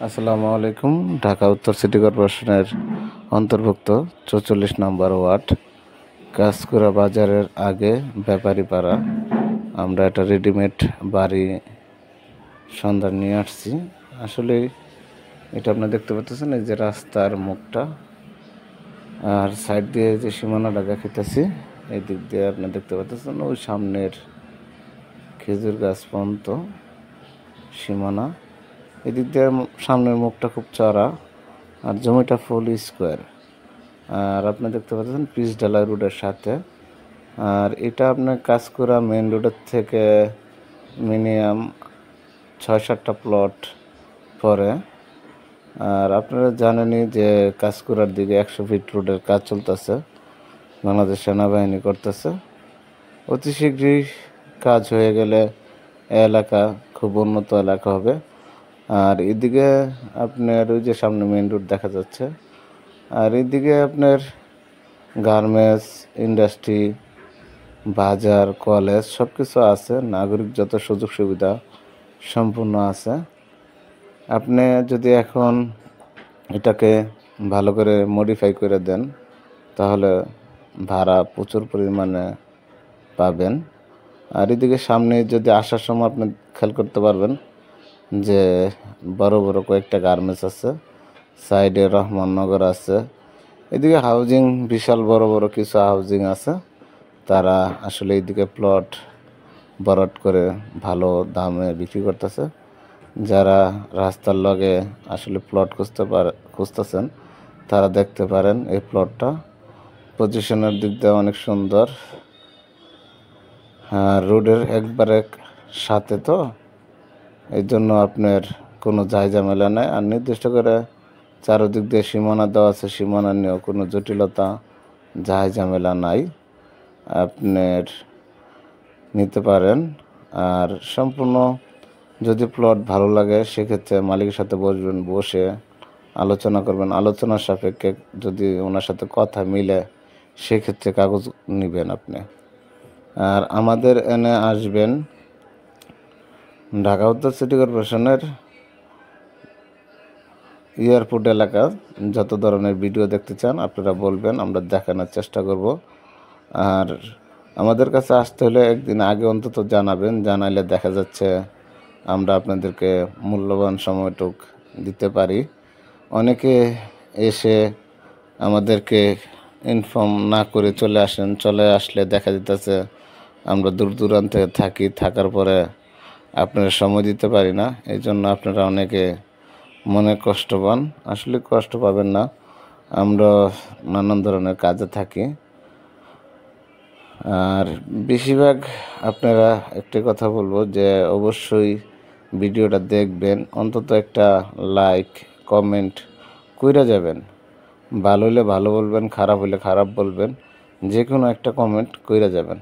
আসসালামু আলাইকুম। ঢাকা উত্তর সিটি কর্পোরেশনের অন্তর্ভুক্ত ৪৪ নম্বর ওয়ার্ড কাঁচকুড়া বাজারের আগে ব্যাপারীপাড়া। আমরা একটা রেডিমেড বাড়ি সন্ধান নিয়ে আসছি। আসলে এটা আপনারা দেখতে পাচ্ছেন, এই যে রাস্তার মুখটা, আর সাইড দিয়ে যে সীমানাটা দেখাইতেছি, এই দিক দিয়ে আপনারা দেখতে পাচ্ছেন ওই সামনের খেজুর গাছ পর্যন্ত সীমানা। এদিক দিয়ে সামনের মুখটা খুব চড়া, আর জমিটা ফুল স্কোয়ার। আর আপনি দেখতে পাচ্ছেন পিচ ঢালাই রোডের সাথে। আর এটা আপনার কাঁচকুড়া মেন রোডের থেকে মিনিমাম ৬-৭টা প্লট পরে। আর আপনারা জানেনই যে কাঁচকুড়ার দিকে ১০০ ফিট রোডের কাজ চলতেছে, বাংলাদেশ সেনাবাহিনী করতেছে। অতি শীঘ্রই কাজ হয়ে গেলে এলাকা খুব উন্নত এলাকা হবে। আর এদিকে আপনার ওই যে সামনে মেন রোড দেখা যাচ্ছে, আর এদিকে আপনার গার্মেন্টস ইন্ডাস্ট্রি, বাজার, কলেজ সব কিছু আছে। নাগরিক যত সুযোগ সুবিধা সম্পূর্ণ আছে। আপনি যদি এখন এটাকে ভালো করে মডিফাই করে দেন, তাহলে ভাড়া প্রচুর পরিমাণে পাবেন। আর এদিকে সামনে যদি আসার সময় আপনি খেয়াল করতে পারবেন যে বড় বড় কয়েকটা গার্মেন্টস আছে, সাইডে রহমাননগর আছে। এদিকে হাউজিং, বিশাল বড় বড় কিছু হাউজিং আছে। তারা আসলে এইদিকে প্লট বরাট করে ভালো দামে বিক্রি করতেছে। যারা রাস্তার লগে আসলে প্লট খুঁজতেছেন, তারা দেখতে পারেন এই প্লটটা। পজিশনের দিক দিয়ে অনেক সুন্দর, রোডের একবারে সাথে, তো এই জন্য আপনার কোনো ঝামেলা নেই। আর নির্দিষ্ট করে চারদিক দিয়ে সীমানা দেওয়া আছে, সীমানা নিয়েও কোনো জটিলতা ঝামেলা নাই, আপনার নিতে পারেন। আর সম্পূর্ণ যদি প্লট ভালো লাগে, সেক্ষেত্রে মালিকের সাথে বসবেন, বসে আলোচনা করবেন। আলোচনার সাপেক্ষে যদি ওনার সাথে কথা মিলে, সেক্ষেত্রে কাগজ নেবেন আপনি। আর আমাদের এনে আসবেন ঢাকা উত্তর সিটি কর্পোরেশনের এয়ারপোর্ট এলাকা। যত ধরনের ভিডিও দেখতে চান আপনারা বলবেন, আমরা দেখানোর চেষ্টা করব। আর আমাদের কাছে আসতে হলে একদিন আগে অন্তত জানাবেন, জানাইলে দেখা যাচ্ছে আমরা আপনাদেরকে মূল্যবান সময়টুক দিতে পারি। অনেকে এসে আমাদেরকে ইনফর্ম না করে চলে আসেন, চলে আসলে দেখা যেতেছে আমরা দূর দূরান্তে থাকার পরে আপনারা সময় দিতে পারি না। এই জন্য আপনারা অনেকে মনে কষ্ট পান। আসলে কষ্ট পাবেন না, আমরা নানান ধরনের কাজে থাকি। আর বেশিরভাগ আপনারা একটি কথা বলবো যে অবশ্যই ভিডিওটা দেখবেন, অন্তত একটা লাইক কমেন্ট কইরা যাবেন। ভালো হলে ভালো বলবেন, খারাপ হলে খারাপ বলবেন, যে কোনো একটা কমেন্ট কইরা যাবেন।